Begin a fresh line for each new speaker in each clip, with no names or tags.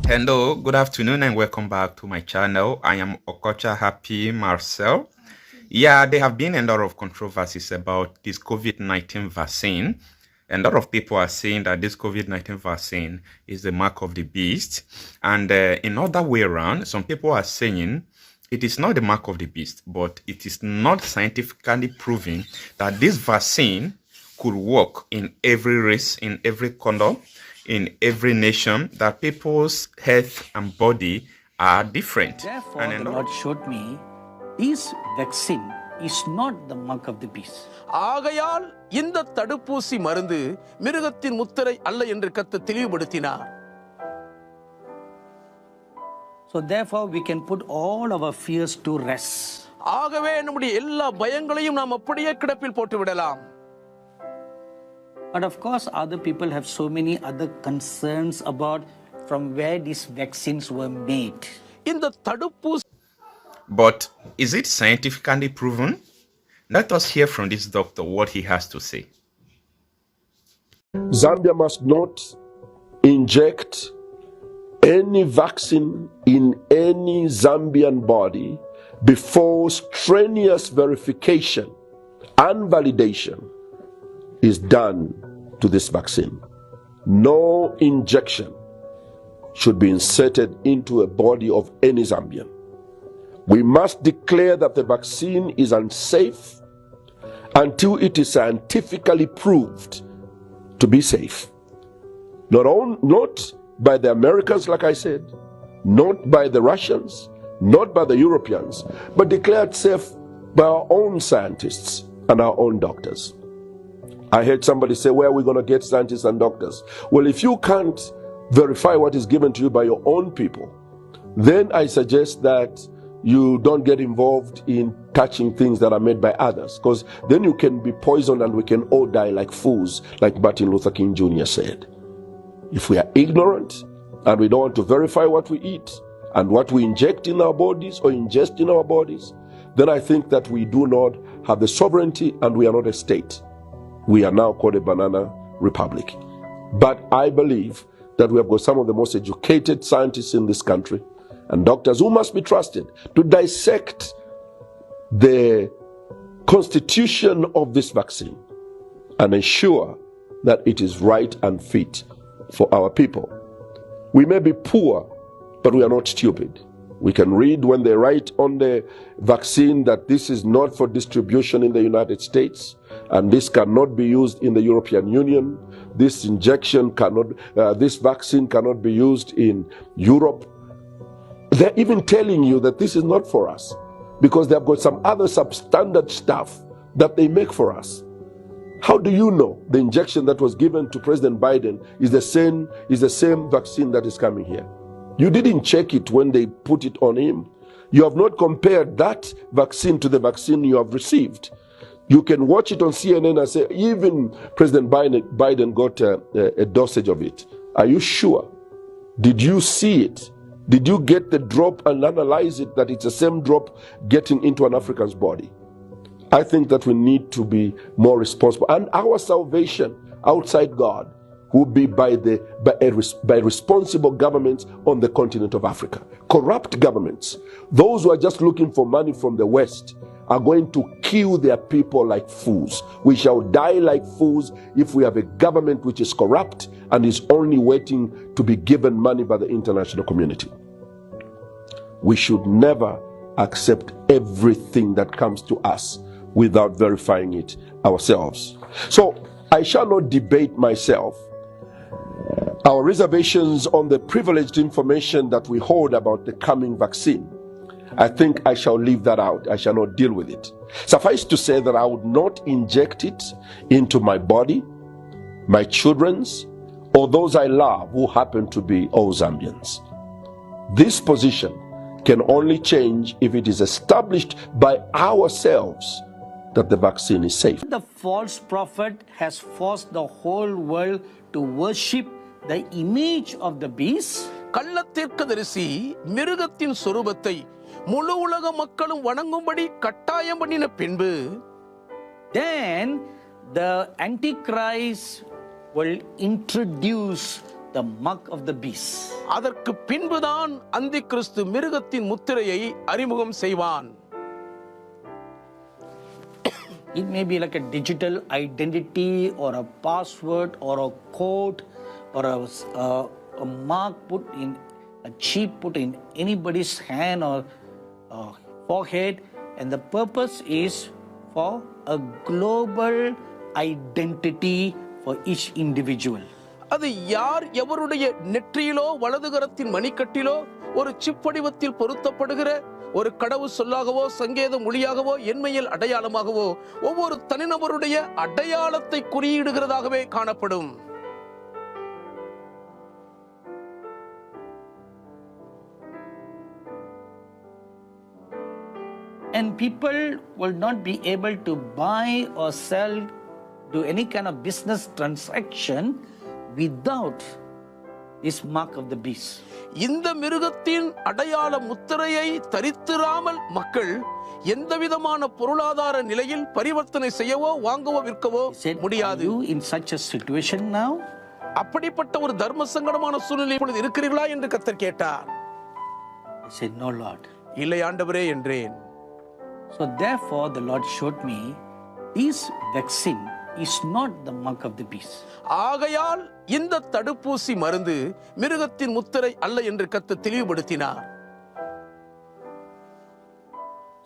Hello, good afternoon and welcome back to my channel. I am Okocha Happy Marcel. Yeah, there have been a lot of controversies about this COVID-19 vaccine. A lot of people are saying that this COVID-19 vaccine is the mark of the beast. And in other way around, some people are saying it is not the mark of the beast, but it is not scientifically proven that this vaccine could work in every race, in every color, in every nation, that people's health and body are different.
Therefore, the Lord showed me this vaccine is not the mark of the beast.
ஆகையால் இந்த தடுப்பூசி மருந்து மிருகத்தின் முத்திரை அல்ல என்று கர்த்தர் தெளிவுபடுத்தினார்.
So therefore we can put all our fears to rest.
ஆகவே நம்முடைய எல்லா பயங்களையும் நாம் அப்படியே கிடப்பில் போட்டு விடலாம்.
But of course other people have so many other concerns about from where these vaccines were made.
இந்த தடுப்பூசி
But is it scientifically proven? Let us hear from this doctor what he has to say.
Zambia must not inject any vaccine in any Zambian body before strenuous verification and validation is done to this vaccine. No injection should be inserted into a body of any Zambian. We must declare that the vaccine is unsafe until it is scientifically proved to be safe. Not by the Americans, like I said, not by the Russians, not by the Europeans, but declared safe by our own scientists and our own doctors. I heard somebody say, where are we going to get scientists and doctors? Well, if you can't verify what is given to you by your own people, then I suggest that you don't get involved in touching things that are made by others, because then you can be poisoned and we can all die like fools, like Martin Luther King Jr. said. If we are ignorant and we don't want to verify what we eat and what we inject in our bodies or ingest in our bodies, then I think that we do not have the sovereignty and we are not a state. We are now called a banana republic. But I believe that we have got some of the most educated scientists in this country and doctors who must be trusted to dissect the constitution of this vaccine and ensure that it is right and fit for our people. We may be poor, but we are not stupid. We can read when they write on the vaccine that this is not for distribution in the United States and this cannot be used in the European Union. This vaccine cannot be used in Europe. They're even telling you that this is not for us because they've got some other substandard stuff that they make for us. How do you know the injection that was given to President Biden is the same vaccine that is coming here? You didn't check it when they put it on him. You have not compared that vaccine to the vaccine you have received. You can watch it on CNN and say, even President Biden got a dosage of it. Are you sure? Did you see it? Did you get the drop and analyze it that it's the same drop getting into an African's body? I think that we need to be more responsible. And our salvation outside God will be by responsible governments on the continent of Africa. Corrupt governments, those who are just looking for money from the West, are going to kill their people like fools. We shall die like fools if we have a government which is corrupt and is only waiting to be given money by the international community. We should never accept everything that comes to us without verifying it ourselves. So I shall not debate myself our reservations on the privileged information that we hold about the coming vaccine. I think I shall leave that out. I shall not deal with it. Suffice to say that I would not inject it into my body, my children's, or those I love who happen to be all Zambians. This position can only change if it is established by ourselves that the vaccine is safe.
The false prophet has forced the whole world to worship the image of the beast.
கள்ளத்தீர்க்கதரிசி மிருகத்தின் சொரூபத்தை முழு உலக மக்களும் வணங்கும்படி கட்டாயம் பண்ணின பின்பு
Then the Antichrist will introduce the mark of the beast.
அதற்கு பின்புதான் அந்தி கிறிஸ்து மிருகத்தின் முத்திரையை அறிமுகம் செய்வான்.
It may be like a digital identity or a password or a code or a mark put in, a chip put in anybody's hand or forehead, and the purpose is for a global identity for each individual.
அது யார் எவருடைய நெற்றியிலோ வலதுகரத்தின் மணிக்கட்டிலோ ஒரு chip வடிவத்தில் பொருத்தப்படுகிற ஒரு கடவுள் சொல்லாகவோ சங்கேத மொழியாகவோ எண்மையில் அடையாளமாகவோ ஒவ்வொரு தனிநபருடைய அடையாளத்தை குறியிடுகிறதாகவே காணப்படும்.
And people will not be able to buy or sell, do any kind of business transaction without this mark of the beast.
இந்த மிருகத்தின் அடையாள முத்திரையை தரித்திராமல் மக்கள் எந்த விதமான பொருளாதார நிலையில் பரிவர்த்தனை செய்யவோ வாங்கவோ விற்கவோ முடியாது.
Are you in such a situation now?
அப்படிப்பட்ட ஒரு தர்ம சங்கடமான சூழ்நிலை இப்பொழுது இருக்கிறீர்களா என்று கர்த்தர் கேட்டார்.
I said, no, Lord.
இல்லை ஆண்டவரே என்றேன்.
So therefore the Lord showed me this vaccine is not the mark of the beast.
ஆகையால் இந்த தடுப்பூசி மருந்து மிருகத்தின் முத்திரை அல்ல என்று கர்த்தர் தெளிவுபடுத்தினார்.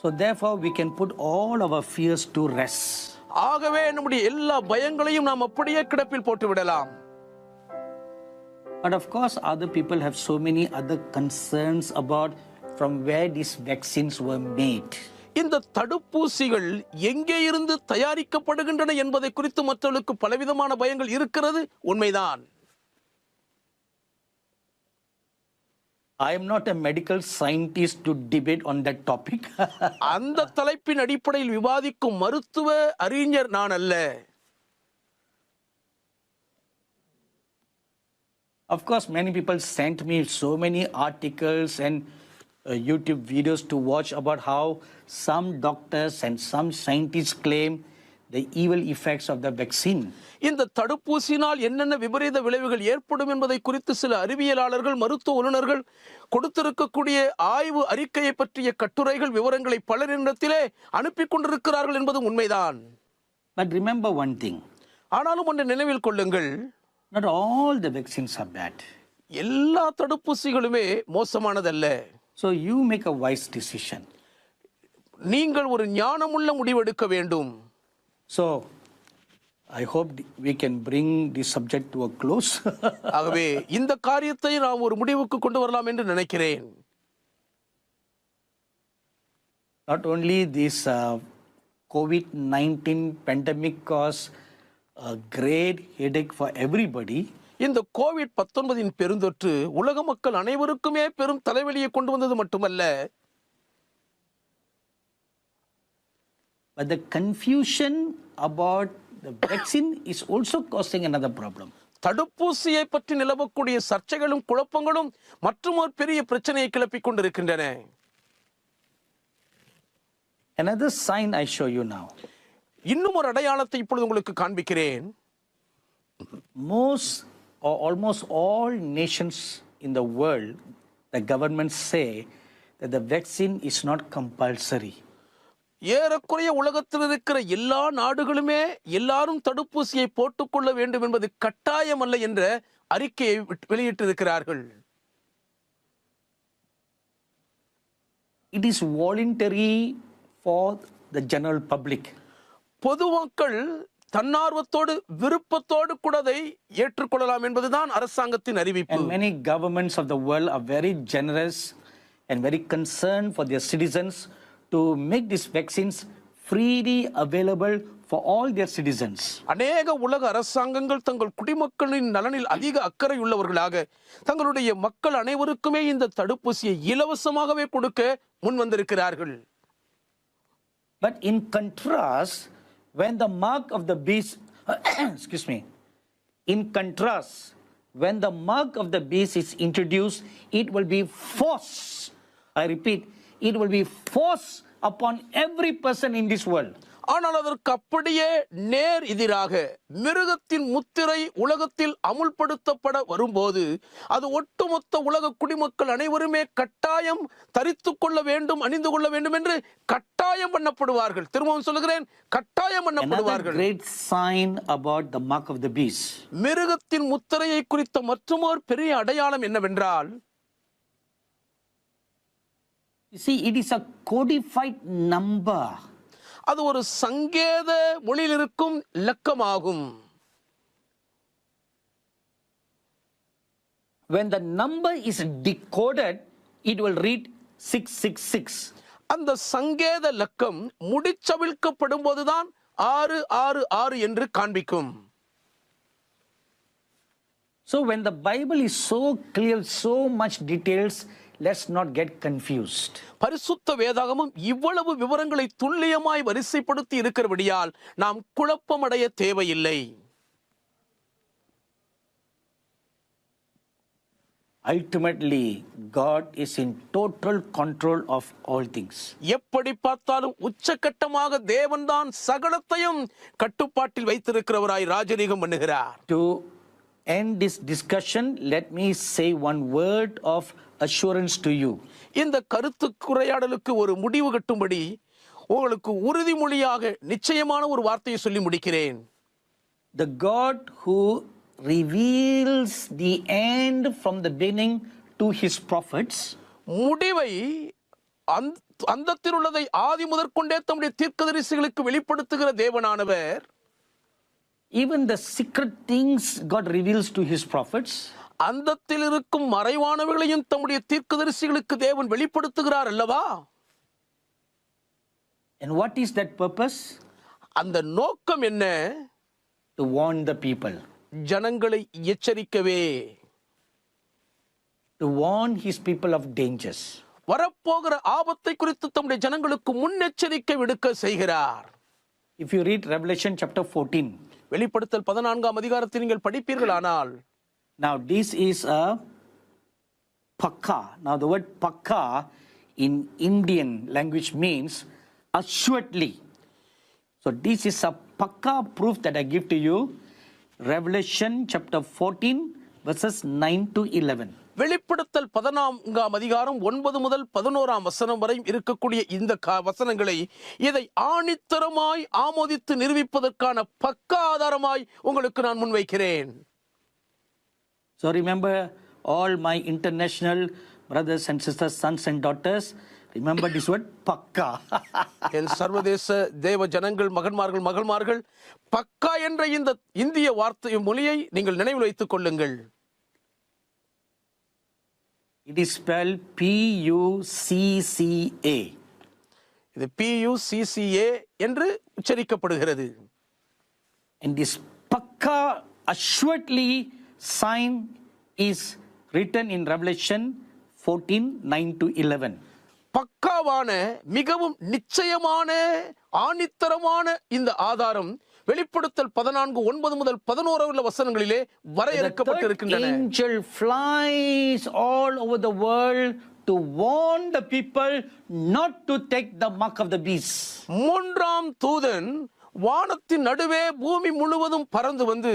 So therefore we can put all our fears to rest.
ஆகவே நம்முடைய எல்லா பயங்களையும் நாம் அப்படியே கிடப்பில் போட்டு விடலாம்.
But of course other people have so many other concerns about from where these vaccines were made.
இந்த தடுப்பூசிகள் எங்கே இருந்து தயாரிக்கப்படுகின்றன என்பதை குறித்து மற்றவர்களுக்கு பலவிதமான பயங்கள் இருக்கிறது, உண்மைதான்.
I am not a medical scientist to debate on that topic.
அந்த தலைப்பின் அடிப்படையில் விவாதிக்கும் மருத்துவ அறிஞர் நான் அல்ல.
Of course many people sent me so many articles and YouTube videos to watch about how some doctors and some scientists claim the evil effects of the vaccine.
இந்த தடுப்பூசினால் என்னென்ன விபரீத விளைவுகள் ஏற்படும் என்பதை குறித்து சில அறிவியலாளர்கள் மருத்துவ வல்லுநர்கள் கொடுத்திருக்கக்கூடிய ஆய்வு அறிக்கையை பற்றிய கட்டுரைகள் விவரங்களை பலரிடத்திலே அனுப்பி கொண்டிருக்கிறார்கள் என்பது உண்மைதான்.
But remember one thing.
ஆனாலும் ஒன்றை நினைவில் கொள்ளுங்கள்,
Not all the vaccines are bad.
எல்லா தடுப்பூசிகளுமே மோசமானதல்ல.
So you make a wise decision.
நீங்கள் ஒரு ஞானமுள்ள முடிவெடுக்க வேண்டும்.
So I hope we can bring this subject to a close.
ஆகவே இந்த காரியத்தை நாம் ஒரு முடிவுக்கு கொண்டு வரலாம் என்று நினைக்கிறேன்.
Not only this COVID-19 pandemic caused a great headache for everybody.
இந்த கோவிட்-19 பெருந்தொற்று உலக மக்கள் அனைவருக்குமே பெரும் தலைவலியை கொண்டு வந்தது மட்டுமல்ல,
but the confusion about the vaccine is also causing another problem.
தடுப்பூசியை பற்றி நிலவக்கூடிய சர்ச்சைகளும் குழப்பங்களும் மற்றும் ஒரு பெரிய பிரச்சனையை கிளப்பிக் கொண்டிருக்கின்றன.
Another sign I show you now.
இன்னும் ஒரு அடையாளத்தை இப்பொழுது உங்களுக்கு காண்பிக்கிறேன்.
Most or almost all nations in the world, the governments say that the vaccine is not compulsory.
ஏறக்குறைய உலகத்தில் இருக்கிற எல்லா நாடுகளுமே எல்லாரும் தடுப்பூசியை போட்டுக்கொள்ள வேண்டும் என்பது கட்டாயம் அல்ல என்ற அறிக்கையை வெளியிட்டிருக்கிறார்கள்.
It is voluntary for the general public.
பொதுமக்கள் தன்னார்வத்தோடு விருப்பத்தோடு கூட அதை ஏற்றுக்கொள்ளலாம் என்பதுதான் அரசாங்கத்தின் அறிவிப்பு.
And many governments of the world are very generous and very concerned for their citizens to make these vaccines freely available for all their citizens.
அநேக உலக அரசாங்கங்கள் தங்கள் குடிமக்களின் நலனில் அதிக அக்கறை உள்ளவர்களாக தங்களுடைய மக்கள் அனைவருக்குமே இந்த தடுப்பூசியை இலவசமாகவே கொடுக்க முன் வந்திருக்கிறார்கள்.
But in contrast, when the mark of the beast, excuse me, in contrast, when the mark of the beast is introduced, it will be forced. I repeat, it will be forced upon every person in this world.
ஆனால் அதற்கு அப்படியே நேர் எதிராக மிருகத்தின் முத்திரை உலகத்தில் அமுல்படுத்தப்பட வரும்போது அது ஒட்டுமொத்த உலக குடிமக்கள் அனைவருமே கட்டாயம் தரித்து கொள்ள வேண்டும், அணிந்து கொள்ள வேண்டும் என்று கட்டாயம் பண்ணப்படுவார்கள். திரும்பவும் சொல்லுகிறேன், கட்டாயம் பண்ணப்படுவார்கள்.
Another great sign about the mark of the beast.
மிருகத்தின் முத்திரையை குறித்த மற்றொரு பெரிய அடையாளம் என்னவென்றால்,
You see, it is a codified number.
அது ஒரு சங்கேத மொழியில் இருக்கும் இலக்கமாகும்.
When the number is decoded, it will read 666.
அந்த சங்கேத இலக்கம் முடிச்சவிழ்க்கப்படும் போதுதான் 666 என்று காண்பிக்கும்.
So when the Bible is so clear, so much details, let's not get confused.
பரிசுத்த வேதாகமும் இவ்வளவு விவரங்களை துல்லியமாய் வரிசைப்படுத்தி இருக்கிறபடியால் நாம் குழப்பமடைய தேவையில்லை.
Ultimately, God is in total control of all things.
எப்படி பார்த்தாலும் உச்சகட்டமாக தேவன்தான் சகலத்தையும் கட்டுப்பாட்டில் வைத்திருக்கிறவராய் ராஜரீகம் பண்ணுகிறார்.
To end this discussion, let me say one word of assurance to you.
இந்த கருத்துக்குரையாடலுக்கு ஒரு முடிவு கட்டும்படி உங்களுக்கு உறுதிமொழியாக நிச்சயமான ஒரு வார்த்தையை சொல்லி முடிக்கிறேன்.
The God who reveals the end from the beginning to his prophets,
முடிவை அந்தத்தில் உள்ளதை ஆதி முதற்கொண்டே தம்முடைய தீர்க்கதரிசிகளுக்கு வெளிப்படுத்துகிற தேவனானவர்,
even the secret things God reveals to his prophets,
அந்தத்தில் இருக்கும் மறைவானவைகளையும் தம்முடைய தீர்க்கதரிசிகளுக்கு தேவன் வெளிப்படுத்துகிறார் அல்லவா?
and what is that purpose?
அந்த நோக்கம் என்ன?
To warn the people,
ஜனங்களை எச்சரிக்கவே,
to warn his people of dangers.
வரப்போகிற ஆபத்தை குறித்து தம்முடைய ஜனங்களுக்கு முன்னெச்சரிக்கை விடுக்க செய்கிறார்.
If you read Revelation chapter 14,
வெளிப்படுத்தல் 14ஆம் அதிகாரத்தை நீங்கள் படிப்பீர்களானால்,
now this is a pakka. Now the word pakka in Indian language means assuredly. So this is a pakka proof that I give to you. Revelation chapter 14 verses 9 to 11.
வெளிப்படுத்தல் 14ஆம் அதிகாரம் 9 முதல் 11ஆம் வசனம் வரை இருக்கக்கூடிய இந்த வசனங்களை இதை ஆணித்தரமாய் ஆமோதித்து நிரூபிப்பதற்கான பக்கா ஆதாரமாய் உங்களுக்கு நான் முன்வைக்கிறேன்.
So remember, all my international brothers and sisters, sons and daughters, remember this word pakka.
என் சர்வதேச தேவ ஜனங்கள், மகன்மார்கள், மகள்மார்கள், பக்கா என்ற இந்த இந்திய வார்த்தை மொழியை நீங்கள் நினைவில் வைத்துக் கொள்ளுங்கள்.
It is spelled P-U-C-C-A.
இது P-U-C-C-A என்று உச்சரிக்கப்படுகிறது.
And this pakka assuredly sign is written in Revelation 14, 9 to 11.
பக்காவான மிகவும் நிச்சயமான ஆணித்தரமான இந்த ஆதாரம் வெளிப்படுத்தல் 14 9 முதல் 11 வசனங்களிலே வரையறுக்கப்பட்டிருக்கின்றன.
The angel flies all over the world to warn the people not to take the mark of the beast.
மூன்றாம் தூதன் வானத்தின் நடுவே பூமி முழுவதும் பறந்து வந்து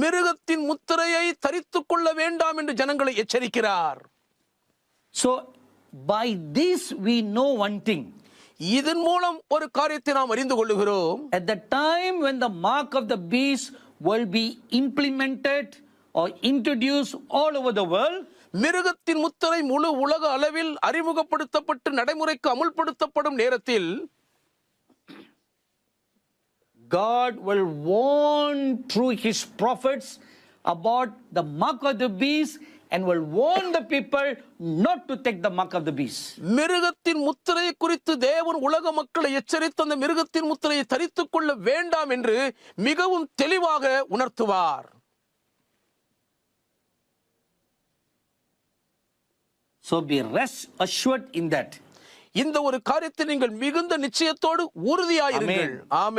மிருகத்தின் முத்திரையை தரித்துக் கொள்ள வேண்டாம் என்று ஜனங்களை எச்சரிக்கிறார்.
So by this we know one thing.
இதன் மூலம் ஒரு காரியத்தை நாம் அறிந்து கொள்ளுகிறோம்.
At the time when the mark of the beast will be implemented or introduced all over the world,
மிருகத்தின் முத்திரை முழு உலக அளவில் அறிமுகப்படுத்தப்பட்டு நடைமுறைக்கு அமுல்படுத்தப்படும் நேரத்தில்
God will warn through his prophets about the mark of the beast and will warn the people not to take the mark of the beast.
மிருகத்தின் முத்திரை குறித்து தேவன் உலக மக்களை எச்சரித்து அந்த மிருகத்தின் முத்திரையை தரித்துக் கொள்ள வேண்டாம் என்று மிகவும் தெளிவாக உணர்த்துவார்.
So be rest assured in that.
இந்த ஒரு காரியத்தை நீங்கள் மிகுந்த நிச்சயத்தோடு உறுதியாயிருங்கள். ஆமென்.